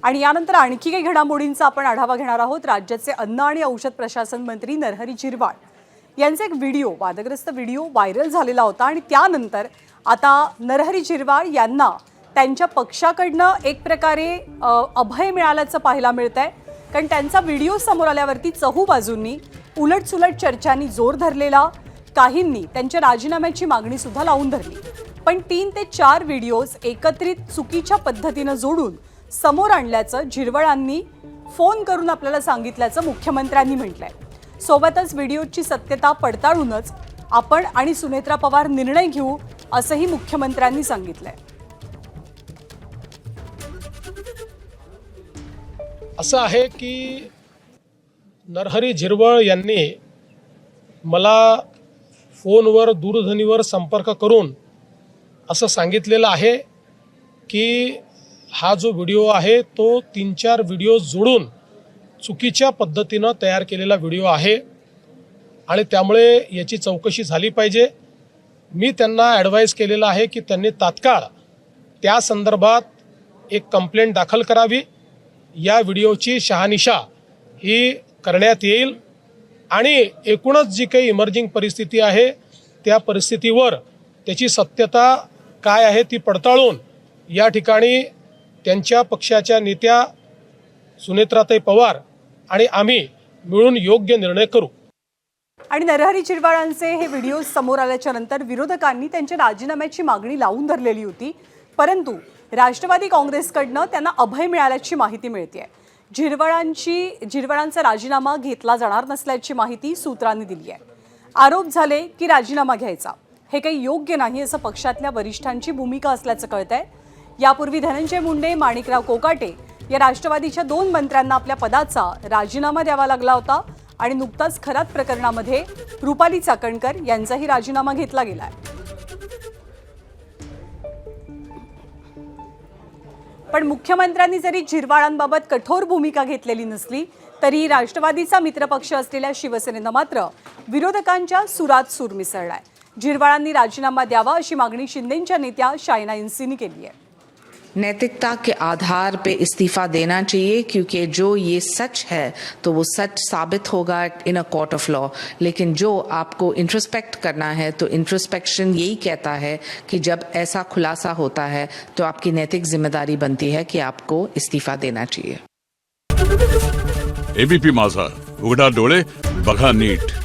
आणि यानंतर आणखी काही घडामोडींचा आपण आढावा घेणार आहोत। राज्याचे अन्न आणि औषध प्रशासन मंत्री नरहरी झिरवाळ यांचा एक व्हिडिओ, वादग्रस्त व्हिडिओ व्हायरल झालेला होता आणि त्यानंतर आता नरहरी झिरवाळ यांना त्यांच्या पक्षाकडनं एक प्रकारे अभय मिळाल्याचं पाहायला मिळतंय। कारण त्यांचा व्हिडिओ समोर आल्यावरती चहू बाजूंनी उलटसुलट चर्चांनी जोर धरलेला, काहींनी त्यांच्या राजीनाम्याची मागणी सुद्धा लावून धरली। पण 3 ते 4 व्हिडिओज एकत्रित चुकीच्या पद्धतीने जोडून समोर आणल्याचं झिरवाळांनी फोन करून आपल्याला सांगितल्याचं मुख्यमंत्र्यांनी म्हटलंय। सोबतच व्हिडिओची सत्यता पडताळूनच आपण आणि सुनेत्रा पवार निर्णय घेऊ असंही मुख्यमंत्र्यांनी सांगितलंय। असं आहे की नरहरी झिरवाळ यांनी मला फोनवर दूरध्वनीवर संपर्क करून असं सांगितलेलं आहे की हा जो व्हिडिओ आहे तो 3-4 व्हिडिओ जोडून चुकीच्या पद्धतीनं तयार केलेला व्हिडिओ आहे आणि त्यामुळे याची चौकशी झाली पाहिजे। मी त्यांना ॲडवाईस केलेलं आहे की त्यांनी तात्काळ त्या संदर्भात एक कंप्लेंट दाखल करावी। या व्हिडिओची शहानिशा ही करण्यात येईल आणि एकूणच जी काही इमर्जिंग परिस्थिती आहे त्या परिस्थितीवर त्याची सत्यता काय आहे ती पडताळून या ठिकाणी त्यांच्या पक्षाच्या नेत्या सुनेत्राताई पवार आणि आम्ही मिळून योग्य निर्णय करू। आणि नरहरी झिरवाळांचे हे व्हिडिओ समोर आल्याच्या नंतर विरोधकांनी त्यांच्या राजीनाम्याची मागणी लावून धरलेली होती, परंतु राष्ट्रवादी काँग्रेसकडनं त्यांना अभय मिळाल्याची माहिती मिळते। झिरवाळांचा राजीनामा घेतला जाणार नसल्याची माहिती सूत्रांनी दिली आहे। आरोप झाले की राजीनामा घ्यायचा हे काही योग्य नाही असं पक्षातल्या वरिष्ठांची भूमिका असल्याचं कळतंय। यापूर्वी धनंजय मुंडे, माणिकराव कोकाटे या राष्ट्रवादीच्या 2 मंत्र्यांना आपल्या पदाचा राजीनामा द्यावा लागला होता आणि नुकताच खरात प्रकरणामध्ये रुपाली चाकणकर यांचाही राजीनामा घेतला गेलाय। पण मुख्यमंत्र्यांनी जरी झिरवाळांबाबत कठोर भूमिका घेतलेली नसली तरी राष्ट्रवादीचा मित्रपक्ष असलेल्या शिवसेनेनं मात्र विरोधकांच्या सुरात सूर मिसळलाय। झिरवाळांनी राजीनामा द्यावा अशी मागणी शिंदेंच्या नेत्या शायना इंसींनी केली आहे। नैतिकता के आधार पे इस्तीफा देना चाहिए, क्योंकि जो ये सच है तो वो सच साबित होगा in a court of law. लेकिन जो आपको इंट्रोस्पेक्ट करना है तो इंट्रोस्पेक्शन यही कहता है कि जब ऐसा खुलासा होता है तो आपकी नैतिक जिम्मेदारी बनती है कि आपको इस्तीफा देना चाहिए। एबीपी माझा, उघडा डोळे बघा नीट।